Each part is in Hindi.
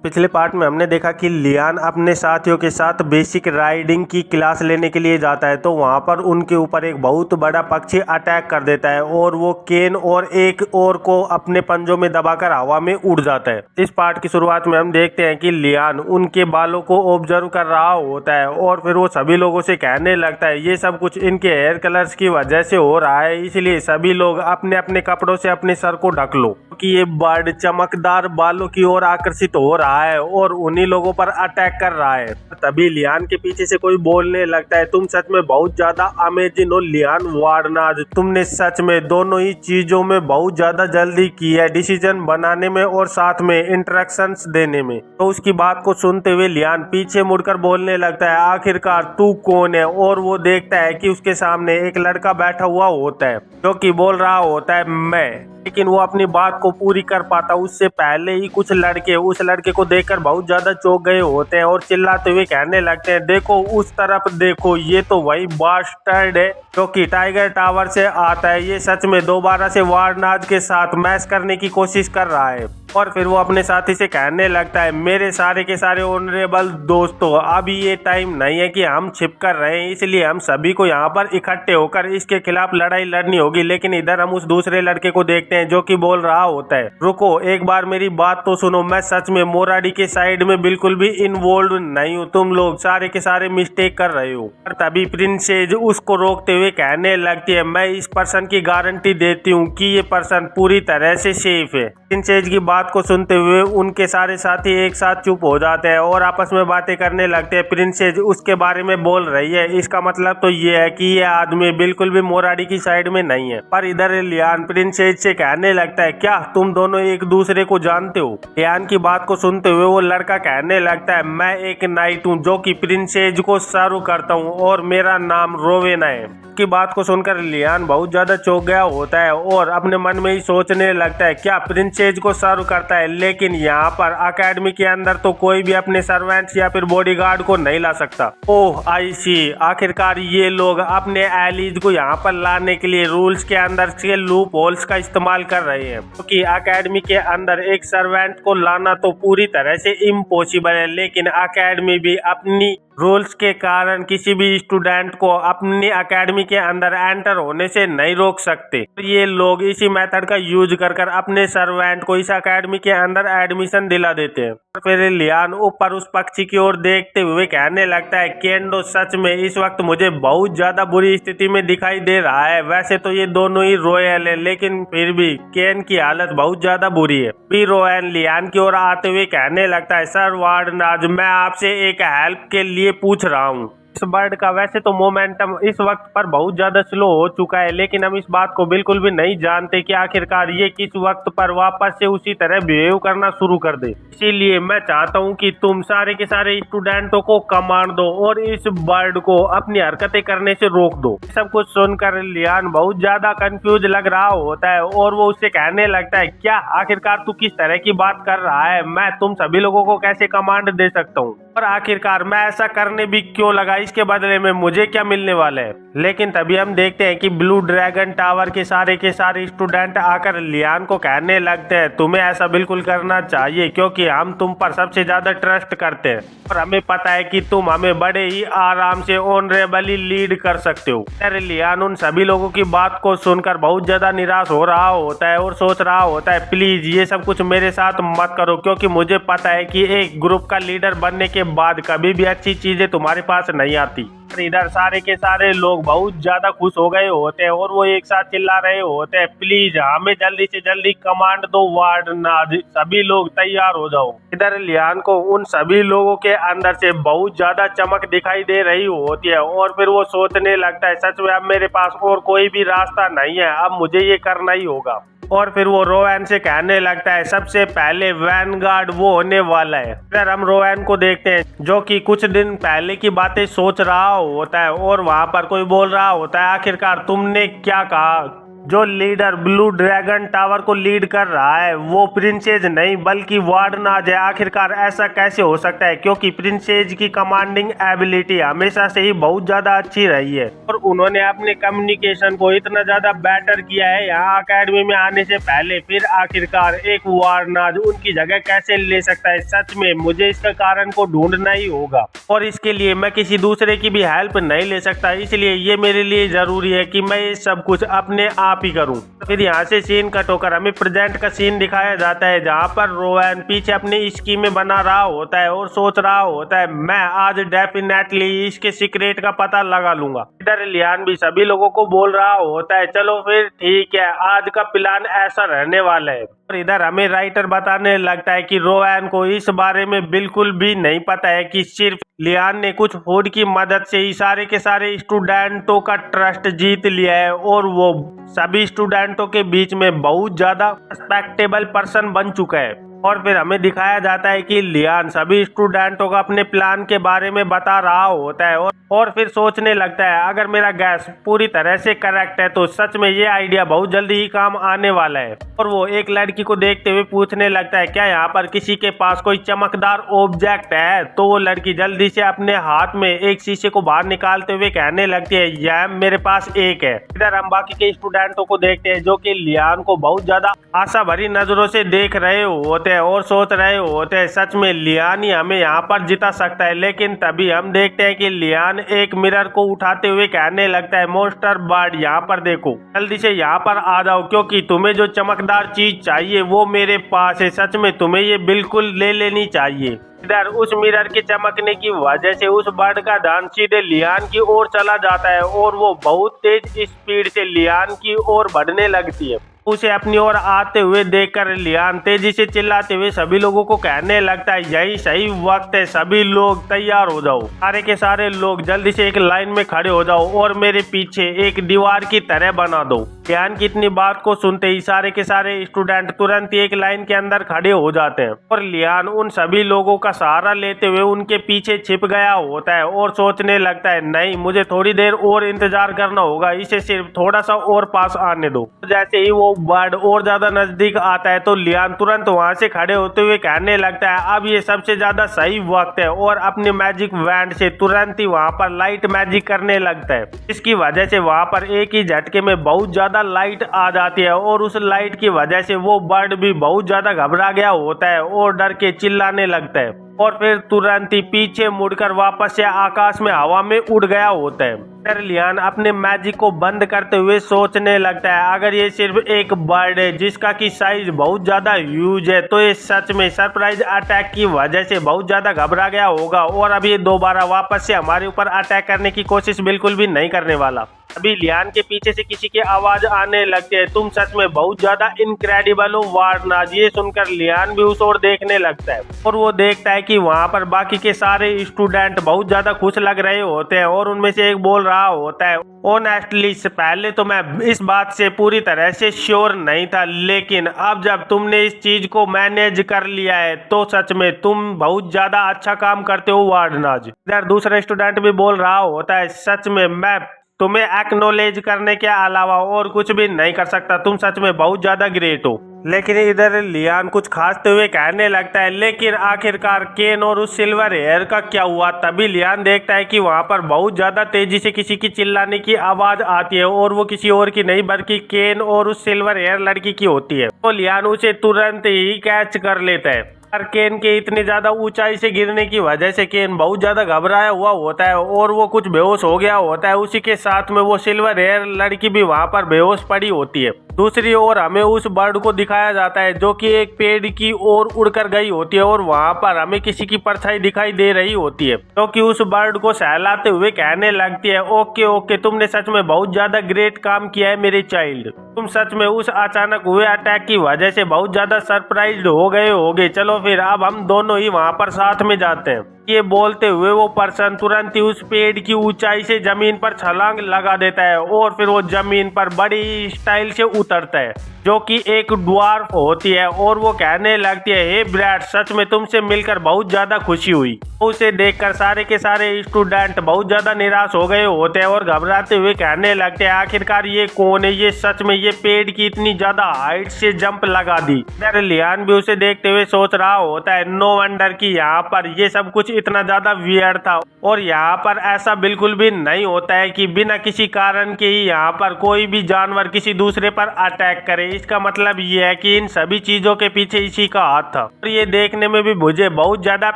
पिछले पार्ट में हमने देखा कि लियान अपने साथियों के साथ बेसिक राइडिंग की क्लास लेने के लिए जाता है तो वहां पर उनके ऊपर एक बहुत बड़ा पक्षी अटैक कर देता है और वो केन और एक और को अपने पंजों में दबाकर हवा में उड़ जाता है। इस पार्ट की शुरुआत में हम देखते हैं कि लियान उनके बालों को ऑब्जर्व कर रहा होता है और फिर वो सभी लोगों से कहने लगता है ये सब कुछ इनके हेयर कलर्स की वजह से हो रहा है, इसलिए सभी लोग अपने अपने कपड़ों से अपने सर को ढक लो कि ये बर्ड चमकदार बालों की ओर आकर्षित हो रहा है और उन्हीं लोगों पर अटैक कर रहा है। तभी लियान के पीछे से कोई बोलने लगता है, तुम सच में बहुत ज्यादा अमेजिंग हो लियान वारनाज, तुमने सच में दोनों ही चीजों में बहुत ज्यादा जल्दी की है, डिसीजन बनाने में और साथ में इंस्ट्रक्शंस देने में। तो उसकी बात को सुनते हुए लियान पीछे मुड़कर बोलने लगता है, आखिरकार तू कौन है? और वो देखता है कि उसके सामने एक लड़का बैठा हुआ होता है जो कि बोल रहा होता है मैं, लेकिन वो अपनी बात को पूरी कर पाता उससे पहले ही कुछ लड़के उस लड़के को देखकर बहुत ज्यादा चौंक गए होते हैं और चिल्लाते हुए कहने लगते हैं, देखो उस तरफ देखो, ये तो वही बास्टर्ड है जो कि टाइगर टावर से आता है, ये सच में दोबारा से वारनाज के साथ मैच करने की कोशिश कर रहा है। और फिर वो अपने साथी से कहने लगता है, मेरे सारे के सारे ऑनरेबल दोस्तों, अभी ये टाइम नहीं है कि हम छिप कर रहे हैं, इसलिए हम सभी को यहाँ पर इकट्ठे होकर इसके खिलाफ लड़ाई लड़नी होगी। लेकिन इधर हम उस दूसरे लड़के को देखते हैं जो कि बोल रहा होता है, रुको एक बार मेरी बात तो सुनो, मैं सच में मोराडी के साइड में बिल्कुल भी इन्वॉल्व नहीं हूँ, तुम लोग सारे के सारे मिस्टेक कर रहे हो। और तभी प्रिंसेस उसको रोकते हुए कहने लगती है, मैं इस पर्सन की गारंटी देती हूँ कि ये पर्सन पूरी तरह से सेफ है। प्रिंसेस की बात को सुनते हुए उनके सारे साथी एक साथ चुप हो जाते हैं और आपस में बातें करने लगते हैं। प्रिंसेस उसके बारे में बोल रही है, इसका मतलब तो ये है कि ये आदमी बिल्कुल भी मोराडी की साइड में नहीं है। पर इधर लियान प्रिंसेस से कहने लगता है, क्या तुम दोनों एक दूसरे को जानते हो? लियान की बात को सुनते हुए वो लड़का कहने लगता है, मैं एक नाइट हूँ जो कि प्रिंसेस को सर्व करता हूँ और मेरा नाम रोवेना है। की बात को सुनकर लियान बहुत ज्यादा चौंक गया होता है और अपने मन में ही सोचने लगता है, क्या प्रिंसेस को सर्व करता है? लेकिन यहाँ पर अकेडमी के अंदर तो कोई भी अपने सर्वेंट्स या फिर बॉडीगार्ड को नहीं ला सकता। ओह आई सी, आखिरकार ये लोग अपने एलीज को यहाँ पर लाने के लिए रूल्स के अंदर से लूप होल्स का इस्तेमाल कर रहे हैं, क्योंकि अकेडमी के अंदर एक सर्वेंट को लाना तो पूरी तरह से इम्पॉसिबल है, लेकिन अकेडमी भी अपनी रूल्स के कारण किसी भी स्टूडेंट को अपनी अकेडमी के अंदर एंटर होने से नहीं रोक सकते। ये लोग इसी मेथड का यूज कर अपने सर्वेंट को इस अकेडमी के अंदर एडमिशन दिला देते हैं। फिर लियान ऊपर उस पक्षी की ओर देखते हुए कहने लगता है, केंडो सच में इस वक्त मुझे बहुत ज्यादा बुरी स्थिति में दिखाई दे रहा है। वैसे तो ये दोनों ही रॉयल है, लेकिन फिर भी केन की हालत बहुत ज्यादा बुरी है। फिर रोयन लियान की ओर आते हुए कहने लगता है, सर वार्डनाज, मैं आपसे एक हेल्प के लिए पूछ रहा हूँ। इस बर्ड का वैसे तो मोमेंटम इस वक्त पर बहुत ज्यादा स्लो हो चुका है, लेकिन हम इस बात को बिल्कुल भी नहीं जानते कि आखिरकार ये किस वक्त पर वापस से उसी तरह बिहेव करना शुरू कर दे। इसीलिए मैं चाहता हूँ कि तुम सारे के सारे स्टूडेंटों को कमांड दो और इस बर्ड को अपनी हरकतें करने से रोक दो। सब कुछ सुनकर लियान बहुत ज्यादा कंफ्यूज लग रहा होता है और वो उससे कहने लगता है, क्या आखिरकार तू किस तरह की बात कर रहा है? मैं तुम सभी लोगों को कैसे कमांड दे सकता हूँ और आखिरकार मैं ऐसा करने भी क्यों लगा? इसके बदले में मुझे क्या मिलने वाला है? लेकिन तभी हम देखते हैं कि ब्लू ड्रैगन टावर के सारे स्टूडेंट आकर लियान को कहने लगते हैं, तुम्हें ऐसा बिल्कुल करना चाहिए क्योंकि हम तुम पर सबसे ज्यादा ट्रस्ट करते हैं और हमें पता है कि तुम हमें बड़े ही आराम से ऑनरेबली लीड कर सकते हो। लियान उन सभी लोगों की बात को सुनकर बहुत ज्यादा निराश हो रहा होता है और सोच रहा होता है, प्लीज ये सब कुछ मेरे साथ मत करो, क्योंकि मुझे पता है कि एक ग्रुप का लीडर बनने के बाद कभी भी अच्छी चीजें तुम्हारे पास नहीं आती। इधर सारे के सारे लोग बहुत ज्यादा खुश हो गए होते हैं और वो एक साथ चिल्ला रहे होते हैं, प्लीज हमें जल्दी से जल्दी कमांड दो वार्डनाज, सभी लोग तैयार हो जाओ। इधर लियान को उन सभी लोगों के अंदर से बहुत ज्यादा चमक दिखाई दे रही होती है और फिर वो सोचने लगता है, सच में अब मेरे पास और कोई भी रास्ता नहीं है, अब मुझे ये करना ही होगा। और फिर वो रोवैन से कहने लगता है, सबसे पहले वैनगार्ड वो होने वाला है। फिर हम रोवैन को देखते हैं जो कि कुछ दिन पहले की बातें सोच रहा होता है और वहां पर कोई बोल रहा होता है, आखिरकार तुमने क्या कहा? जो लीडर ब्लू ड्रैगन टावर को लीड कर रहा है वो प्रिंसेस नहीं बल्कि वार्डनाज है। आखिरकार ऐसा कैसे हो सकता है, क्योंकि प्रिंसेस की कमांडिंग एबिलिटी हमेशा से ही बहुत ज्यादा अच्छी रही है और उन्होंने अपने कम्युनिकेशन को इतना ज्यादा बेटर किया है यहाँ अकेडमी में आने से पहले। फिर आखिरकार एक वार्डनाज उनकी जगह कैसे ले सकता है? सच में मुझे इसका कारण को ढूंढना ही होगा और इसके लिए मैं किसी दूसरे की भी हेल्प नहीं ले सकता, इसलिए ये मेरे लिए जरूरी है कि मैं ये सब कुछ अपने आप ही करूं। फिर यहाँ से सीन कट होकर हमें प्रेजेंट का सीन दिखाया जाता है जहाँ पर रोवन पीछे अपनी स्कीमें बना रहा होता है और सोच रहा होता है मैं आज डेफिनेटली इसके सीक्रेट का पता लगा लूंगा। इधर लियान भी सभी लोगों को बोल रहा होता है चलो फिर ठीक है, आज का प्लान ऐसा रहने वाला है। और इधर हमें राइटर बताने लगता है कि रोवन को इस बारे में बिल्कुल भी नहीं पता है कि सिर्फ लियान ने कुछ फूड की मदद से ही सारे के सारे स्टूडेंटों का ट्रस्ट जीत लिया है और वो सभी स्टूडेंटों के बीच में बहुत ज्यादा रिस्पेक्टेबल पर्सन बन चुका है। और फिर हमें दिखाया जाता है कि लियान सभी स्टूडेंटों को अपने प्लान के बारे में बता रहा होता है और फिर सोचने लगता है अगर मेरा गैस पूरी तरह से करेक्ट है तो सच में ये आइडिया बहुत जल्दी ही काम आने वाला है। और वो एक लड़की को देखते हुए पूछने लगता है क्या यहाँ पर किसी के पास कोई चमकदार ऑब्जेक्ट है? तो वो लड़की जल्दी से अपने हाथ में एक शीशे को बाहर निकालते हुए कहने लगती है यह मेरे पास एक है। इधर हम बाकी के स्टूडेंटों को देखते हैं जो कि लियान को बहुत ज्यादा आशा भरी नजरों से देख रहे होते हैं और सोच रहे होते हैं सच में लियान ही हमें यहाँ पर जिता सकता है। लेकिन तभी हम देखते हैं कि लियान एक मिरर को उठाते हुए कहने लगता है मोस्टर बर्ड यहाँ पर देखो, जल्दी से यहाँ पर आ जाओ क्योंकि तुम्हें जो चमकदार चीज चाहिए वो मेरे पास है। सच में तुम्हें ये बिल्कुल ले लेनी चाहिए। इधर उस मिरर के चमकने की वजह से उस बर्ड का ध्यान सीधे लियान की ओर चला जाता है और वो बहुत तेज स्पीड से लियान की ओर बढ़ने लगती है। उसे अपनी ओर आते हुए देखकर लियान तेजी से चिल्लाते हुए सभी लोगों को कहने लगता है यही सही वक्त है, सभी लोग तैयार हो जाओ, सारे के सारे लोग जल्दी से एक लाइन में खड़े हो जाओ और मेरे पीछे एक दीवार की तरह बना दो। लियान की इतनी बात को सुनते ही सारे के सारे स्टूडेंट तुरंत ही एक लाइन के अंदर खड़े हो जाते हैं और लियान उन सभी लोगों का सहारा लेते हुए उनके पीछे छिप गया होता है और सोचने लगता है नहीं मुझे थोड़ी देर और इंतजार करना होगा, इसे सिर्फ थोड़ा सा और पास आने दो। जैसे ही वो बर्ड और ज्यादा नजदीक आता है तो लियान तुरंत वहां से खड़े होते हुए कहने लगता है अब ये सबसे ज्यादा सही वक्त है और अपने मैजिक वैंड से तुरंत ही वहां पर लाइट मैजिक करने लगता है। इसकी वजह से वहां पर एक ही झटके में बहुत ज्यादा लाइट आ जाती है और उस लाइट की वजह से वो बर्ड भी बहुत ज्यादा घबरा गया होता है और डर के चिल्लाने लगता है और फिर तुरंत ही पीछे मुड़कर वापस से आकाश में हवा में उड़ गया होता है। फिर लियान अपने मैजिक को बंद करते हुए सोचने लगता है अगर ये सिर्फ एक बर्ड है जिसका की साइज बहुत ज्यादा ह्यूज है तो ये सच में सरप्राइज अटैक की वजह से बहुत ज्यादा घबरा गया होगा और अब ये दोबारा वापस से हमारे ऊपर अटैक करने की कोशिश बिल्कुल भी नहीं करने वाला। अभी लियान के पीछे से किसी की आवाज आने लगती है तुम सच में बहुत ज्यादा इनक्रेडिबल हो वार्डनाज। ये सुनकर लियान भी उस ओर देखने लगता है और वो देखता है कि वहाँ पर बाकी के सारे स्टूडेंट बहुत ज्यादा खुश लग रहे होते हैं और उनमें से एक बोल रहा होता है ऑनेस्टली से पहले तो मैं इस बात से पूरी तरह से श्योर नहीं था, लेकिन अब जब तुमने इस चीज को मैनेज कर लिया है तो सच में तुम बहुत ज्यादा अच्छा काम करते हो वार्डनाज। इधर दूसरा स्टूडेंट भी बोल रहा होता है सच में मैं तुम्हें एक्नॉलेज करने के अलावा और कुछ भी नहीं कर सकता, तुम सच में बहुत ज्यादा ग्रेट हो। लेकिन इधर लियान कुछ खासते हुए कहने लगता है लेकिन आखिरकार केन और उस सिल्वर हेयर का क्या हुआ? तभी लियान देखता है कि वहां पर बहुत ज्यादा तेजी से किसी की चिल्लाने की आवाज आती है और वो किसी और की नहीं बल्कि केन और उस सिल्वर हेयर लड़की की होती है। तो लियान उसे तुरंत ही कैच कर लेता है। केन के इतनी ज्यादा ऊंचाई से गिरने की वजह से केन बहुत ज्यादा घबराया हुआ होता है और वो कुछ बेहोश हो गया होता है। उसी के साथ में वो सिल्वर हेयर लड़की भी वहां पर बेहोश पड़ी होती है। दूसरी ओर हमें उस बर्ड को दिखाया जाता है जो कि एक पेड़ की ओर उड़कर गई होती है और वहां पर हमें किसी की परछाई दिखाई दे रही होती है तो कि उस बर्ड को सहलाते हुए कहने लगती है ओके ओके तुमने सच में बहुत ज्यादा ग्रेट काम किया है मेरे चाइल्ड, तुम सच में उस अचानक हुए अटैक की वजह से बहुत ज्यादा सरप्राइज्ड हो गए होगे। चलो फिर अब हम दोनों ही वहां पर साथ में जाते हैं। ये बोलते हुए वो पर्सन तुरंत ही उस पेड़ की ऊंचाई से जमीन पर छलांग लगा देता है और फिर वो जमीन पर बड़ी स्टाइल से उतरता है, जो कि एक ड्वार्फ होती है। और वो कहने लगती है, हे ब्रैड, सच में तुमसे मिलकर बहुत ज्यादा खुशी हुई। उसे देखकर सारे के सारे स्टूडेंट बहुत ज्यादा निराश हो गए होते हैं और घबराते हुए कहने लगते हैं, आखिरकार ये कौन है, ये सच में ये पेड़ की इतनी ज्यादा हाइट से जंप लगा दी। लियान भी उसे देखते हुए सोच रहा होता है, नो वंडर कि यहाँ पर ये सब कुछ इतना ज्यादा वियर्ड था। और यहाँ पर ऐसा बिल्कुल भी नहीं होता है कि बिना किसी कारण के ही यहाँ पर कोई भी जानवर किसी दूसरे पर अटैक करे। इसका मतलब ये है कि इन सभी चीजों के पीछे इसी का हाथ था। और ये देखने में भी मुझे बहुत ज्यादा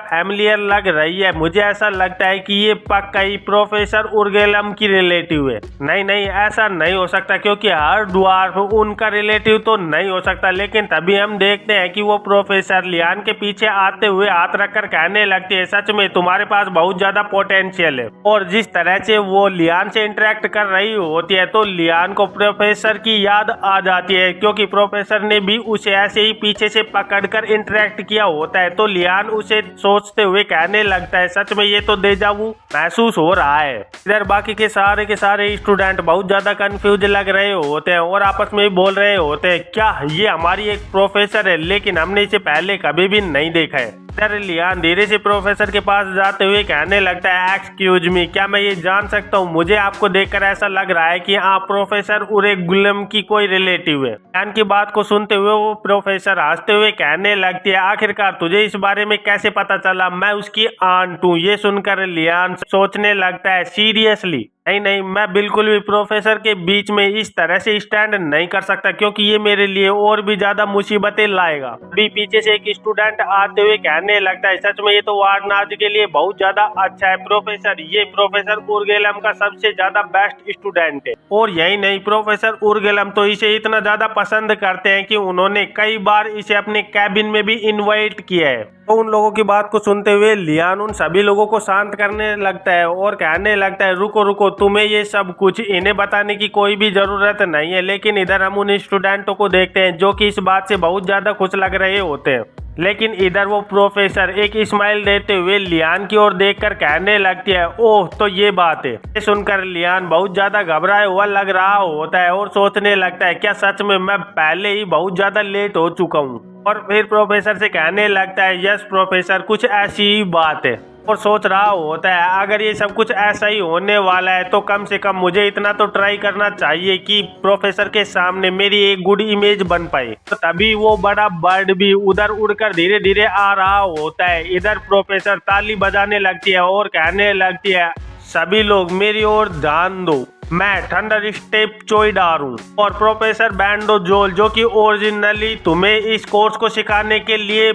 फैमिलियर लग रही है। मुझे ऐसा लगता है कि ये पक्का ही प्रोफेसर उर्गेलम की रिलेटिव है। नहीं, ऐसा नहीं हो सकता, क्योंकि हर ड्वार्फ उनका रिलेटिव तो नहीं हो सकता। लेकिन तभी हम देखते हैं कि वो प्रोफेसर लियान के पीछे आते हुए हाथ रखकर कहने लगती है, सच में तुम्हारे पास बहुत ज्यादा पोटेंशियल है। और जिस तरह से वो लियान से इंटरेक्ट कर रही होती है तो लियान को प्रोफेसर की याद आ जाती है, क्योंकि प्रोफेसर ने भी उसे ऐसे ही पीछे से पकड़कर इंटरेक्ट किया होता है। तो लियान उसे सोचते हुए कहने लगता है, सच में ये तो डेजावू महसूस हो रहा है। इधर बाकी के सारे स्टूडेंट बहुत ज्यादा कंफ्यूज लग रहे होते हैं और आपस में बोल रहे होते हैं, क्या ये हमारी एक प्रोफेसर है, लेकिन हमने इसे पहले कभी भी नहीं देखा है। इधर लियान धीरे से प्रोफेसर के पास जाते हुए कहने लगता है, एक्सक्यूज मी, क्या मैं ये जान सकता हूँ, मुझे आपको देखकर ऐसा लग रहा है कि आप प्रोफेसर उर्गेलम की कोई रिलेटिव है। लियान की बात को सुनते हुए वो प्रोफेसर हंसते हुए कहने लगती है, आखिरकार तुझे इस बारे में कैसे पता चला, मैं उसकी आंट हूँ। ये सुनकर लियान सोचने लगता है, सीरियसली नहीं, मैं बिल्कुल भी प्रोफेसर के बीच में इस तरह से स्टैंड नहीं कर सकता, क्योंकि ये मेरे लिए और भी ज्यादा मुसीबतें लाएगा। अभी पीछे से एक स्टूडेंट आते हुए कहने लगता है, सच में ये तो वार्डनाज के लिए बहुत ज्यादा अच्छा है प्रोफेसर, ये प्रोफेसर उर्गेलम का सबसे ज्यादा बेस्ट स्टूडेंट है। और यही नहीं, प्रोफेसर उर्गेलम तो इसे इतना ज्यादा पसंद करते हैं कि उन्होंने कई बार इसे अपने कैबिन में भी इन्वाइट किया है। तो उन लोगों की बात को सुनते हुए लियान उन सभी लोगों को शांत करने लगता है और कहने लगता है, रुको, तुम्हें ये सब कुछ इन्हें बताने की कोई भी जरूरत नहीं है। लेकिन इधर हम उन स्टूडेंटों को देखते हैं जो कि इस बात से बहुत ज्यादा खुश लग रहे होते हैं। लेकिन इधर वो प्रोफेसर एक स्माइल देते हुए लियान की ओर देखकर कहने लगती है, ओह तो ये बात है। ये सुनकर लियान बहुत ज्यादा घबराया हुआ लग रहा होता है और सोचने लगता है, क्या सच में मैं पहले ही बहुत ज्यादा लेट हो चुका हूँ। और फिर प्रोफेसर से कहने लगता है, यस प्रोफेसर, कुछ ऐसी ही बात है। और सोच रहा होता है, अगर ये सब कुछ ऐसा ही होने वाला है तो कम से कम मुझे इतना तो ट्राई करना चाहिए कि प्रोफेसर के सामने मेरी एक गुड इमेज बन पाए। तो तभी वो बड़ा बर्ड भी उधर उड़कर धीरे धीरे आ रहा होता है। इधर प्रोफेसर ताली बजाने लगती है और कहने लगती है, सभी लोग मेरी ओर ध्यान दो, मैं थंडर स्टेप चोइडार हूँ। और प्रोफेसर बैंडो जोल, जो कि ओरिजिनली तुम्हें इस कोर्स को सिखाने के लिए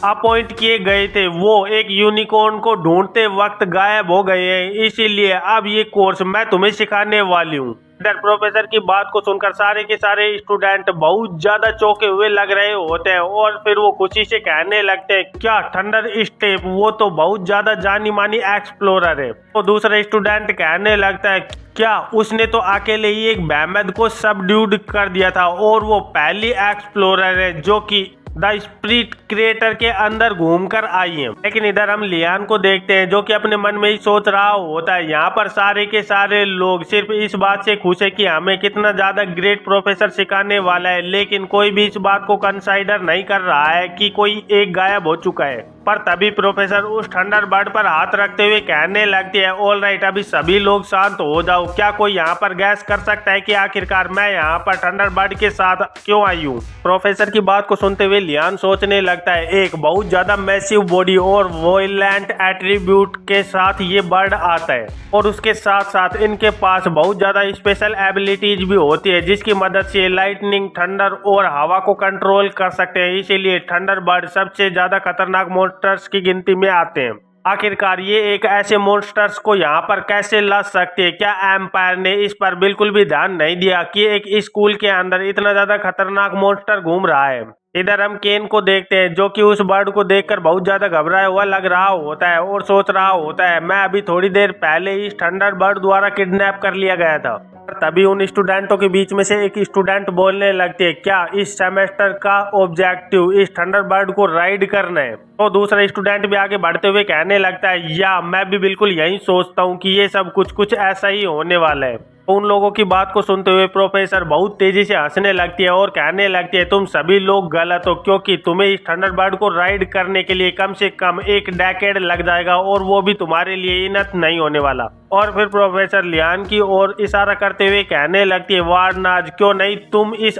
अपॉइंट किए गए थे, वो एक यूनिकॉर्न को ढूंढते वक्त गायब हो गए हैं, इसीलिए अब ये कोर्स मैं तुम्हें सिखाने वाली हूँ। इधर प्रोफेसर की बात को सुनकर सारे के सारे स्टूडेंट बहुत ज्यादा चौंके हुए लग रहे होते हैं और फिर वो खुशी से कहने लगते हैं, क्या थंडर स्टेप, वो तो बहुत ज्यादा जानी मानी एक्सप्लोरर है। तो दूसरा स्टूडेंट कहने लगता है, क्या उसने तो अकेले ही एक बेहमद को सबड्यूड कर दिया था और वो पहली एक्सप्लोरर है जो कि द स्पिरिट क्रिएटर के अंदर घूमकर आई है। लेकिन इधर हम लियान को देखते हैं जो कि अपने मन में ही सोच रहा होता है, यहाँ पर सारे के सारे लोग सिर्फ इस बात से खुश है कि हमें कितना ज्यादा ग्रेट प्रोफेसर सिखाने वाला है, लेकिन कोई भी इस बात को कंसाइडर नहीं कर रहा है कि कोई एक गायब हो चुका है। पर तभी प्रोफेसर उस थंडरबर्ड पर हाथ रखते हुए कहने लगती है, ऑल राइट, अभी सभी लोग शांत हो जाओ। क्या कोई यहाँ पर गैस कर सकता है कि आखिरकार मैं यहाँ पर थंडरबर्ड के साथ क्यों आई हूँ? प्रोफेसर की बात को सुनते हुए लियान सोचने लगता है, एक बहुत ज्यादा मैसिव बॉडी और वॉयलेंट एट्रीब्यूट के साथ ये बर्ड आता है और उसके साथ साथ इनके पास बहुत ज्यादा स्पेशल एबिलिटीज भी होती है जिसकी मदद से लाइटनिंग, थंडर और हवा को कंट्रोल कर सकते हैं। इसीलिए थंडरबर्ड सबसे ज्यादा खतरनाक मॉन्स्टर्स की गिनती में आते हैं। आखिरकार ये एक ऐसे मॉन्स्टर्स को यहाँ पर कैसे ला सकते हैं? क्या एम्पायर ने इस पर बिल्कुल भी ध्यान नहीं दिया कि एक स्कूल के अंदर इतना ज्यादा खतरनाक मॉन्स्टर घूम रहा है? इधर हम केन को देखते हैं जो कि उस बर्ड को देखकर बहुत ज्यादा घबराया हुआ लग रहा होता है और सोच रहा होता है, मैं अभी थोड़ी देर पहले ही इस थंडरबर्ड द्वारा किडनैप कर लिया गया था। तभी उन स्टूडेंटों के बीच में से एक स्टूडेंट बोलने लगती है, क्या इस सेमेस्टर का ऑब्जेक्टिव इस थंडरबर्ड को राइड करना है? तो दूसरा स्टूडेंट भी आगे बढ़ते हुए कहने लगता है, या मैं भी बिल्कुल यही सोचता हूँ कि ये सब कुछ कुछ ऐसा ही होने वाला है। उन लोगों की बात को सुनते हुए प्रोफेसर बहुत तेजी से हंसने लगती है और कहने लगती है, तुम सभी लोग गलत हो, क्योंकि तुम्हें इस थंडरबर्ड को राइड करने के लिए कम से कम एक डेकेड लग जाएगा और वो भी तुम्हारे लिए इनफ नहीं होने वाला। और फिर प्रोफेसर लियान की ओर इशारा करते हुए कहने लगती है, वारनाज क्यों नहीं तुम इस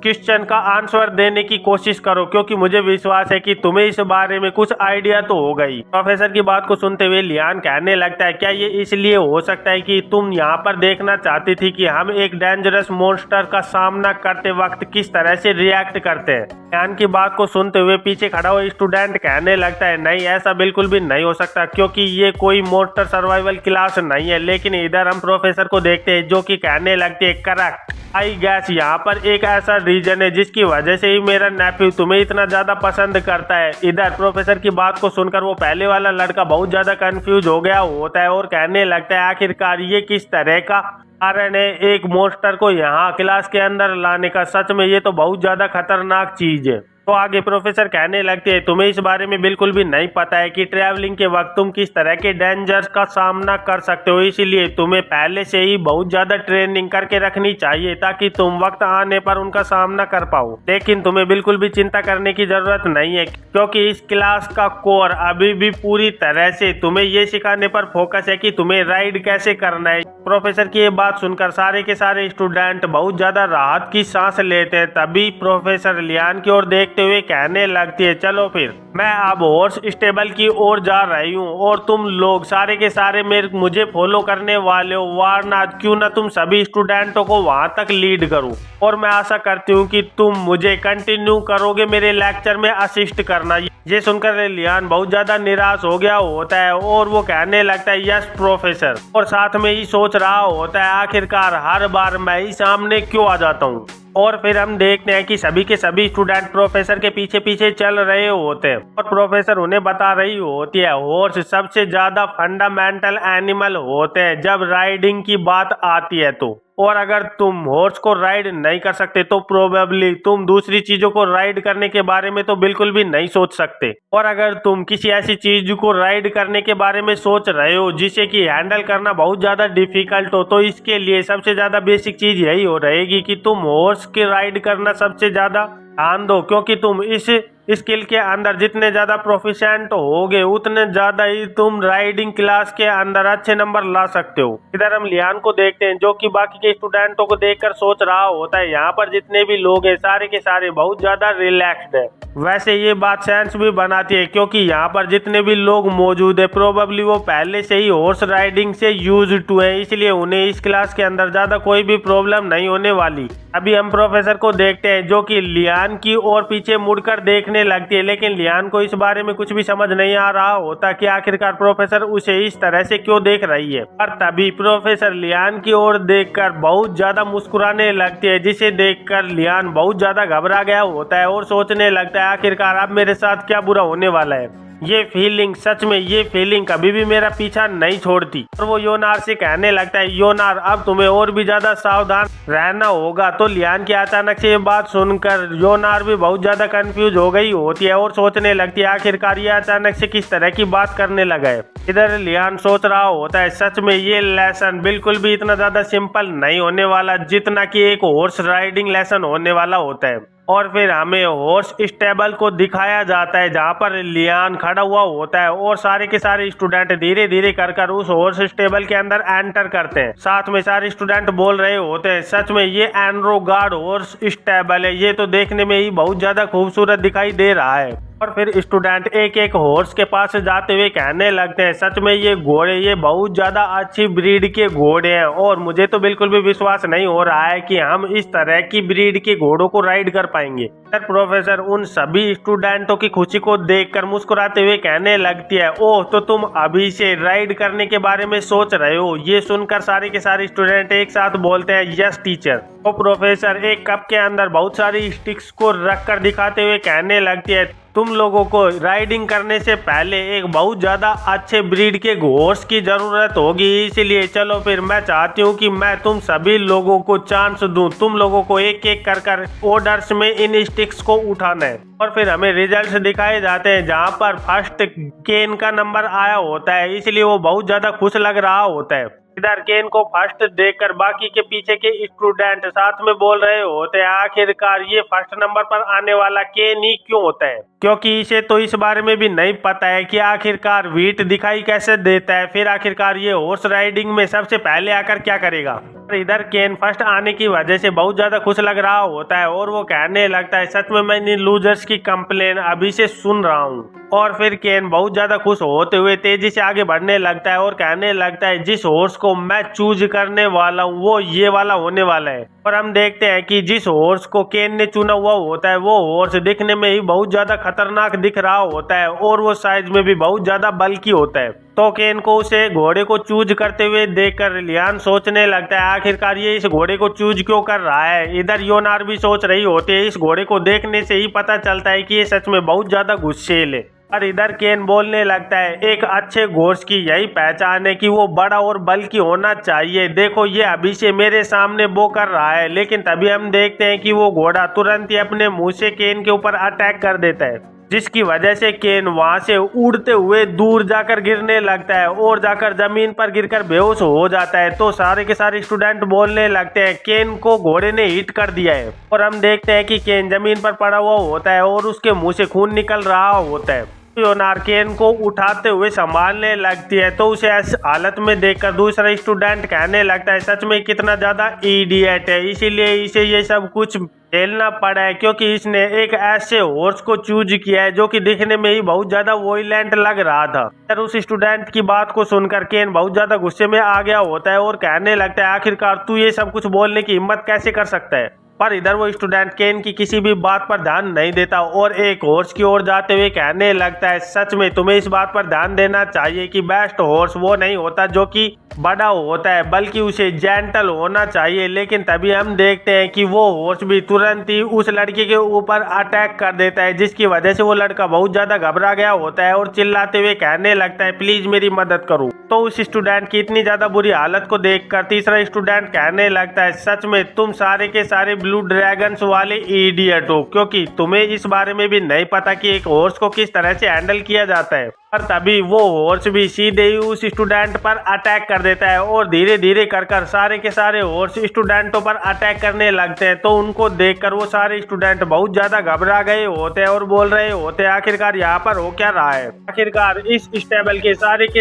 क्वेश्चन का आंसर देने की कोशिश करो, क्योंकि मुझे विश्वास है कि तुम्हें इस बारे में कुछ आइडिया तो होगा ही। प्रोफेसर की बात को सुनते हुए लियान कहने लगता है, क्या ये इसलिए हो सकता है कि तुम यहाँ पर देखना चाहती थी कि हम एक डेंजरस मॉन्स्टर का सामना करते वक्त किस तरह से रिएक्ट करते हैं। लियान की बात को सुनते हुए पीछे खड़ा हुआ स्टूडेंट कहने लगता है, नहीं ऐसा बिल्कुल भी नहीं हो सकता, क्योंकि ये कोई मॉन्स्टर सर्वाइवल क्लास नहीं है। लेकिन इधर हम प्रोफेसर को देखते हैं जो कि कहने लगते हैं, करेक्ट, आई गैस यहाँ पर एक ऐसा रीजन है जिसकी वजह से ही मेरा नेफ्यू तुम्हें इतना ज्यादा पसंद करता है। इधर प्रोफेसर की बात को सुनकर वो पहले वाला लड़का बहुत ज्यादा कंफ्यूज हो गया होता है और कहने लगता है, आखिरकार ये किस तरह का कारण है एक मॉन्स्टर को यहाँ क्लास के अंदर लाने का। सच में ये तो बहुत ज्यादा खतरनाक चीज है। तो आगे प्रोफेसर कहने लगते हैं, तुम्हें इस बारे में बिल्कुल भी नहीं पता है कि ट्रैवलिंग के वक्त तुम किस तरह के डेंजर्स का सामना कर सकते हो, इसीलिए तुम्हें पहले से ही बहुत ज्यादा ट्रेनिंग करके रखनी चाहिए ताकि तुम वक्त आने पर उनका सामना कर पाओ। लेकिन तुम्हें बिल्कुल भी चिंता करने की जरूरत नहीं है, क्योंकि इस क्लास का कोर अभी भी पूरी तरह से तुम्हें ये सिखाने पर फोकस है कि तुम्हें राइड कैसे करना है। प्रोफेसर की ये बात सुनकर सारे के सारे स्टूडेंट बहुत ज्यादा राहत की सांस लेते हैं। तभी प्रोफेसर लियान की ओर देखते हुए कहने लगती है, चलो फिर मैं अब हॉर्स स्टेबल की ओर जा रही हूँ और तुम लोग सारे के सारे मुझे फॉलो करने वाले हो। वारनाथ क्यों ना तुम सभी स्टूडेंटों को वहां तक लीड करूँ, और मैं आशा करती हूँ कि तुम मुझे कंटिन्यू करोगे मेरे लेक्चर में असिस्ट करना। ये सुनकर लियान बहुत ज्यादा निराश हो गया होता है और वो कहने लगता है, यस प्रोफेसर, और साथ में ही सोच रहा होता है, आखिरकार हर बार मैं ही सामने क्यों आ जाता हूँ। और फिर हम देखते हैं कि सभी के सभी स्टूडेंट प्रोफेसर के पीछे पीछे चल रहे होते हैं और प्रोफेसर उन्हें बता रही होती है, हॉर्स सबसे ज्यादा फंडामेंटल एनिमल होते हैं जब राइडिंग की बात आती है तो, और अगर तुम हॉर्स को राइड नहीं कर सकते तो प्रोबेबली तुम दूसरी चीजों को राइड करने के बारे में तो बिल्कुल भी नहीं सोच सकते। और अगर तुम किसी ऐसी चीज को राइड करने के बारे में सोच रहे हो जिसे कि हैंडल करना बहुत ज्यादा डिफिकल्ट हो, तो इसके लिए सबसे ज्यादा बेसिक चीज यही हो रहेगी कि तुम हॉर्स के राइड करना सबसे ज्यादा ध्यान दो, क्योंकि तुम इस स्किल के अंदर जितने ज्यादा प्रोफिशिएंट होगे उतने ज्यादा ही तुम राइडिंग क्लास के अंदर अच्छे नंबर ला सकते हो। इधर हम लियान को देखते हैं जो कि बाकी के स्टूडेंटों को देखकर सोच रहा होता है, यहाँ पर जितने भी लोग हैं सारे के सारे बहुत ज्यादा रिलैक्स्ड है। वैसे ये बात सेंस भी बनाती है, क्योंकि यहाँ पर जितने भी लोग मौजूद है प्रोबेबली वो पहले से ही हॉर्स राइडिंग से यूज्ड टू है, इसलिए उन्हें इस क्लास के अंदर ज्यादा कोई भी प्रॉब्लम नहीं होने वाली। अभी हम प्रोफेसर को देखते हैं जो कि लियान की ओर पीछे मुड़कर देखने लगती है, लेकिन लियान को इस बारे में कुछ भी समझ नहीं आ रहा होता कि आखिरकार प्रोफेसर उसे इस तरह से क्यों देख रही है। और तभी प्रोफेसर लियान की ओर देखकर बहुत ज्यादा मुस्कुराने लगती है, जिसे देखकर लियान बहुत ज्यादा घबरा गया होता है और सोचने लगता है, आखिरकार अब मेरे साथ क्या बुरा होने वाला है। ये फीलिंग, सच में ये फीलिंग कभी भी मेरा पीछा नहीं छोड़ती। और वो योनार से कहने लगता है, योनार अब तुम्हें और भी ज्यादा सावधान रहना होगा। तो लियान की अचानक से ये बात सुनकर योनार भी बहुत ज्यादा कंफ्यूज हो गई होती है और सोचने लगती है, आखिरकार ये अचानक से किस तरह की बात करने लगा है। इधर लियान सोच रहा होता है, सच में ये लेसन बिल्कुल भी इतना ज्यादा सिंपल नहीं होने वाला जितना कि एक हॉर्स राइडिंग लेसन होने वाला होता है। और फिर हमें हॉर्स स्टेबल को दिखाया जाता है जहाँ पर लियान खड़ा हुआ होता है और सारे के सारे स्टूडेंट धीरे धीरे कर उस हॉर्स स्टेबल के अंदर एंटर करते हैं। साथ में सारे स्टूडेंट बोल रहे होते हैं, सच में ये एनरोगार्ड हॉर्स स्टेबल है, ये तो देखने में ही बहुत ज्यादा खूबसूरत दिखाई दे रहा है। और फिर स्टूडेंट एक एक हॉर्स के पास जाते हुए कहने लगते हैं, सच में ये घोड़े ये बहुत ज्यादा अच्छी ब्रीड के घोड़े हैं और मुझे तो बिल्कुल भी विश्वास नहीं हो रहा है कि हम इस तरह की ब्रीड के घोड़ों को राइड कर पाएंगे। प्रोफेसर उन सभी स्टूडेंटों की खुशी को देखकर मुस्कुराते हुए कहने लगती है, ओह तो तुम अभी से राइड करने के बारे में सोच रहे हो। ये सुनकर सारे के सारे स्टूडेंट एक साथ बोलते हैं, यस टीचर। तो प्रोफेसर एक कप के अंदर बहुत सारी स्टिक्स को रखकर दिखाते हुए कहने लगती है, तुम लोगों को राइडिंग करने से पहले एक बहुत ज़्यादा अच्छे ब्रीड के घोड़े की ज़रूरत होगी, इसलिए चलो फिर मैं चाहती हूँ कि मैं तुम सभी लोगों को चांस दूं। तुम लोगों को एक एक कर ऑर्डर्स में इन स्टिक्स को उठाना है और फिर हमें रिजल्ट्स दिखाए जाते हैं जहाँ पर फर्स्ट केन का नंबर आया होता है, इसलिए वो बहुत ज़्यादा खुश लग रहा होता है। इधर केन को फर्स्ट देखकर बाकी के पीछे के स्टूडेंट साथ में बोल रहे होते हैं, आखिरकार ये फर्स्ट नंबर पर आने वाला केन ही क्यों होता है, क्योंकि इसे तो इस बारे में भी नहीं पता है कि आखिरकार वीट दिखाई कैसे देता है, फिर आखिरकार ये हॉर्स राइडिंग में सबसे पहले आकर क्या करेगा। इधर केन फर्स्ट आने की वजह से बहुत ज्यादा खुश लग रहा होता है और वो कहने लगता है, सच में मैं इन लूजर्स की कंप्लेन अभी से सुन रहा हूँ। और फिर केन बहुत ज्यादा खुश होते हुए तेजी से आगे बढ़ने लगता है और कहने लगता है, जिस हॉर्स को मैं चूज करने वाला हूँ वो ये वाला होने वाला है। और हम देखते हैं कि जिस हॉर्स को केन ने चुना हुआ होता है वो हॉर्स दिखने में ही बहुत ज्यादा खतरनाक दिख रहा होता है और वो साइज में भी बहुत ज्यादा बल्कि होता है। तो केन को उसे घोड़े को चूज करते हुए देखकर लियान सोचने लगता है, आखिरकार ये इस घोड़े को चूज क्यों कर रहा है। इधर योनार भी सोच रही होती है, इस घोड़े को देखने से ही पता चलता है कि ये सच में बहुत ज्यादा गुस्सेल है। और इधर केन बोलने लगता है, एक अच्छे घोड़े की यही पहचान है कि वो बड़ा और बल्कि होना चाहिए। देखो ये अभी से मेरे सामने वो कर रहा है, लेकिन तभी हम देखते हैं कि वो घोड़ा तुरंत ही अपने मुंह से केन के ऊपर अटैक कर देता है, जिसकी वजह से केन वहां से उड़ते हुए दूर जाकर गिरने लगता है और जाकर जमीन पर गिरकर बेहोश हो जाता है। तो सारे के सारे स्टूडेंट बोलने लगते हैं, केन को घोड़े ने हिट कर दिया है। और हम देखते हैं कि केन जमीन पर पड़ा हुआ होता है और उसके मुंह से खून निकल रहा होता है। योनार केन को उठाते हुए संभालने लगती है, तो उसे इस हालत में देखकर दूसरा स्टूडेंट कहने लगता है, सच में कितना ज्यादा इडियट है, इसीलिए इसे ये सब कुछ झेलना पड़ा है, क्योंकि इसने एक ऐसे हॉर्स को चूज किया है जो कि दिखने में ही बहुत ज्यादा वॉयलेंट लग रहा था। फिर उस स्टूडेंट की बात को सुनकर केन बहुत ज्यादा गुस्से में आ गया होता है और कहने लगता है, आखिरकार तू ये सब कुछ बोलने की हिम्मत कैसे कर सकता है। पर इधर वो स्टूडेंट केन की किसी भी बात पर ध्यान नहीं देता और एक हॉर्स की ओर जाते हुए कहने लगता है, सच में तुम्हें इस बात पर ध्यान देना चाहिए कि बेस्ट हॉर्स वो नहीं होता जो कि बड़ा होता है, बल्कि उसे जेंटल होना चाहिए। लेकिन तभी हम देखते हैं कि वो हॉर्स भी तुरंत ही उस लड़के के ऊपर अटैक कर देता है, जिसकी वजह से वो लड़का बहुत ज्यादा घबरा गया होता है और चिल्लाते हुए कहने लगता है, प्लीज मेरी मदद करो। तो उस स्टूडेंट की इतनी ज्यादा बुरी हालत को देखकर तीसरा स्टूडेंट कहने लगता है, सच में तुम सारे के सारे ब्लू ड्रैगन्स वाले इडियट हो, क्योंकि तुम्हें इस बारे में भी नहीं पता कि एक हॉर्स को किस तरह से हैंडल किया जाता है। पर तभी वो हॉर्स भी सीधे ही उस स्टूडेंट पर अटैक कर देता है और धीरे धीरे कर सारे के सारे हॉर्स स्टूडेंटों पर अटैक करने लगते हैं। तो उनको देखकर वो सारे स्टूडेंट बहुत ज्यादा घबरा गए होते हैं और बोल रहे होते हैं, आखिरकार यहाँ पर हो क्या रहा है, आखिरकार इस स्टेबल के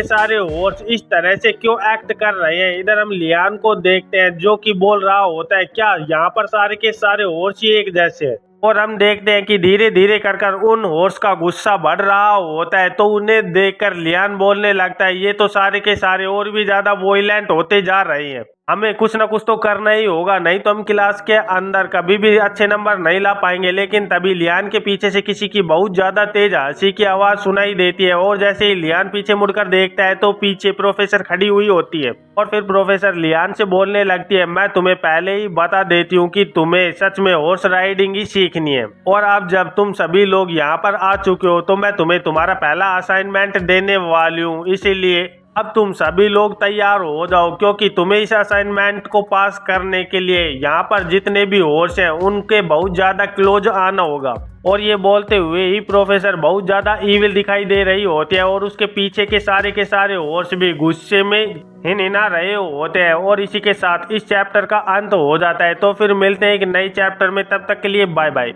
सारे हॉर्स इस तरह से क्यों एक्ट कर रहे हैं। इधर हम लियान को देखते हैं जो कि बोल रहा होता है, क्या यहाँ पर सारे के सारे हॉर्स ही एक जैसे हैं। और हम देखते हैं कि धीरे धीरे कर उन हॉर्स का गुस्सा बढ़ रहा होता है। तो उन्हें देखकर लियान बोलने लगता है, ये तो सारे के सारे और भी ज्यादा वॉयलेंट होते जा रहे हैं, हमें कुछ ना कुछ तो करना ही होगा, नहीं तो हम क्लास के अंदर कभी भी अच्छे नंबर नहीं ला पाएंगे। लेकिन तभी लियान के पीछे से किसी की बहुत ज्यादा तेज हंसी की आवाज सुनाई देती है और जैसे ही लियान पीछे मुड़कर देखता है तो पीछे प्रोफेसर खड़ी हुई होती है और फिर प्रोफेसर लियान से बोलने लगती है, मैं तुम्हें पहले ही बता देती हूँ कि तुम्हें सच में हॉर्स राइडिंग ही सीखनी है, और अब जब तुम सभी लोग यहाँ पर आ चुके हो तो मैं तुम्हें तुम्हारा पहला असाइनमेंट देने वाली हूँ, इसीलिए अब तुम सभी लोग तैयार हो जाओ, क्योंकि तुम्हें इस असाइनमेंट को पास करने के लिए यहाँ पर जितने भी हॉर्स हैं उनके बहुत ज्यादा क्लोज आना होगा। और ये बोलते हुए ही प्रोफेसर बहुत ज्यादा ईविल दिखाई दे रही होती है और उसके पीछे के सारे हॉर्स भी गुस्से में हिनहिना रहे होते हैं। और इसी के साथ इस चैप्टर का अंत हो जाता है। तो फिर मिलते हैं एक नई चैप्टर में, तब तक के लिए बाय बाय।